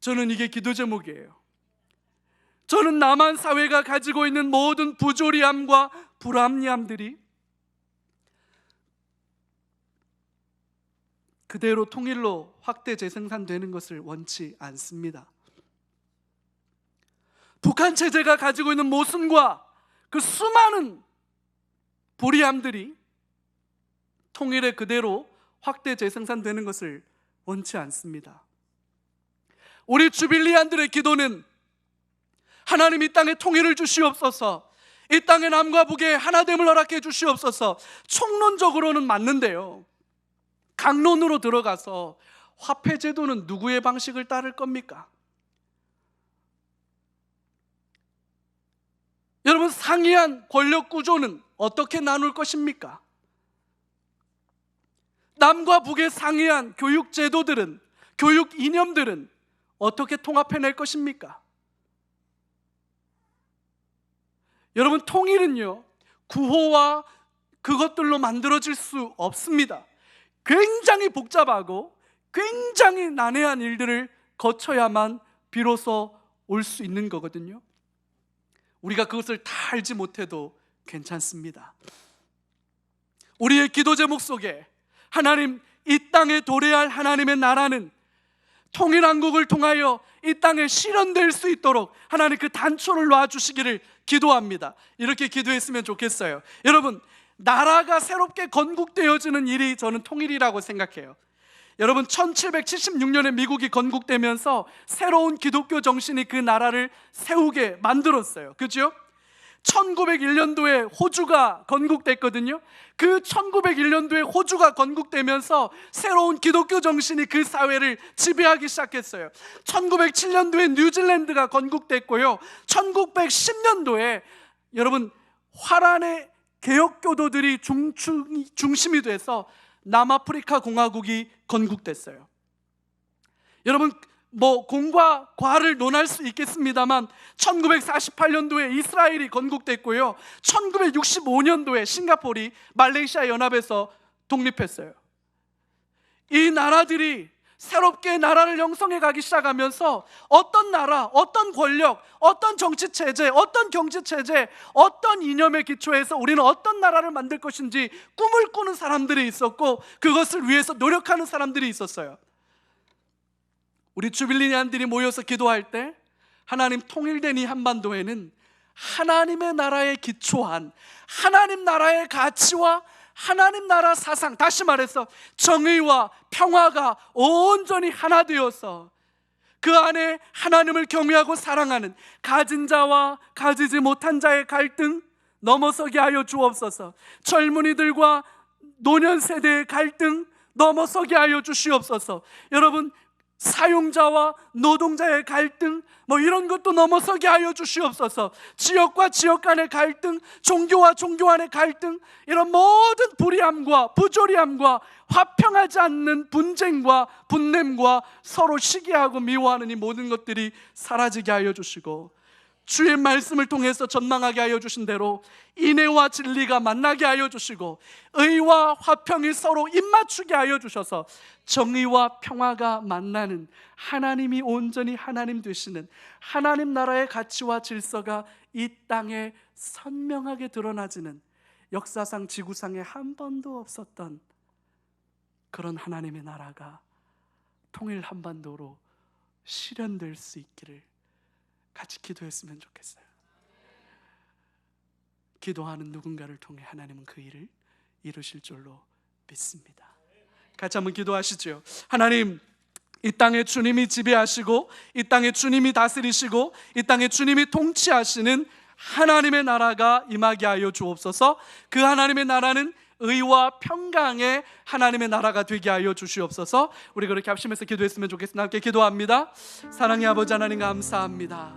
저는 이게 기도 제목이에요. 저는 남한 사회가 가지고 있는 모든 부조리함과 불합리함들이 그대로 통일로 확대 재생산되는 것을 원치 않습니다. 북한 체제가 가지고 있는 모순과 그 수많은 불이함들이 통일에 그대로 확대 재생산되는 것을 원치 않습니다. 우리 주빌리안들의 기도는 하나님 이 땅에 통일을 주시옵소서, 이 땅의 남과 북의 하나됨을 허락해 주시옵소서. 총론적으로는 맞는데요, 강론으로 들어가서 화폐 제도는 누구의 방식을 따를 겁니까? 여러분, 상이한 권력 구조는 어떻게 나눌 것입니까? 남과 북의 상이한 교육 제도들은, 교육 이념들은 어떻게 통합해낼 것입니까? 여러분, 통일은요, 구호와 그것들로 만들어질 수 없습니다. 굉장히 복잡하고 굉장히 난해한 일들을 거쳐야만 비로소 올 수 있는 거거든요. 우리가 그것을 다 알지 못해도 괜찮습니다. 우리의 기도 제목 속에 하나님, 이 땅에 도래할 하나님의 나라는 통일한국을 통하여 이 땅에 실현될 수 있도록 하나님 그 단초를 놔주시기를 기도합니다. 이렇게 기도했으면 좋겠어요. 여러분, 나라가 새롭게 건국되어지는 일이 저는 통일이라고 생각해요. 여러분, 1776년에 미국이 건국되면서 새로운 기독교 정신이 그 나라를 세우게 만들었어요. 그죠? 1901년도에 호주가 건국됐거든요. 그 1901년도에 호주가 건국되면서 새로운 기독교 정신이 그 사회를 지배하기 시작했어요. 1907년도에 뉴질랜드가 건국됐고요, 1910년도에 여러분, 화란의 개혁교도들이 중심이 돼서 남아프리카 공화국이 건국됐어요. 여러분, 공과 과를 논할 수 있겠습니다만 1948년도에 이스라엘이 건국됐고요, 1965년도에 싱가포르이 말레이시아 연합에서 독립했어요. 이 나라들이 새롭게 나라를 형성해 가기 시작하면서 어떤 나라, 어떤 권력, 어떤 정치체제, 어떤 경제체제, 어떤 이념의 기초에서 우리는 어떤 나라를 만들 것인지 꿈을 꾸는 사람들이 있었고, 그것을 위해서 노력하는 사람들이 있었어요. 우리 주빌리안들이 모여서 기도할 때 하나님, 통일된 이 한반도에는 하나님의 나라에 기초한 하나님 나라의 가치와 하나님 나라 사상, 다시 말해서 정의와 평화가 온전히 하나 되어서 그 안에 하나님을 경외하고 사랑하는 가진 자와 가지지 못한 자의 갈등 넘어서게 하여 주옵소서. 젊은이들과 노년 세대의 갈등 넘어서게 하여 주시옵소서. 여러분, 사용자와 노동자의 갈등 이런 것도 넘어서게 하여 주시옵소서. 지역과 지역 간의 갈등, 종교와 종교 간의 갈등, 이런 모든 불의함과 부조리함과 화평하지 않는 분쟁과 분냄과 서로 시기하고 미워하는 이 모든 것들이 사라지게 하여 주시고, 주의 말씀을 통해서 전망하게 하여 주신 대로 인애와 진리가 만나게 하여 주시고, 의와 화평이 서로 입맞추게 하여 주셔서 정의와 평화가 만나는, 하나님이 온전히 하나님 되시는 하나님 나라의 가치와 질서가 이 땅에 선명하게 드러나지는, 역사상 지구상에 한 번도 없었던 그런 하나님의 나라가 통일 한반도로 실현될 수 있기를 같이 기도했으면 좋겠어요. 기도하는 누군가를 통해 하나님은 그 일을 이루실 줄로 믿습니다. 같이 한번 기도하시죠. 하나님, 이 땅에 주님이 지배하시고 이 땅에 주님이 다스리시고 이 땅에 주님이 통치하시는 하나님의 나라가 임하게 하여 주옵소서. 그 하나님의 나라는 의와 평강의 하나님의 나라가 되게 하여 주시옵소서. 우리 그렇게 합심해서 기도했으면 좋겠습니다. 함께 기도합니다. 사랑의 아버지 하나님 감사합니다.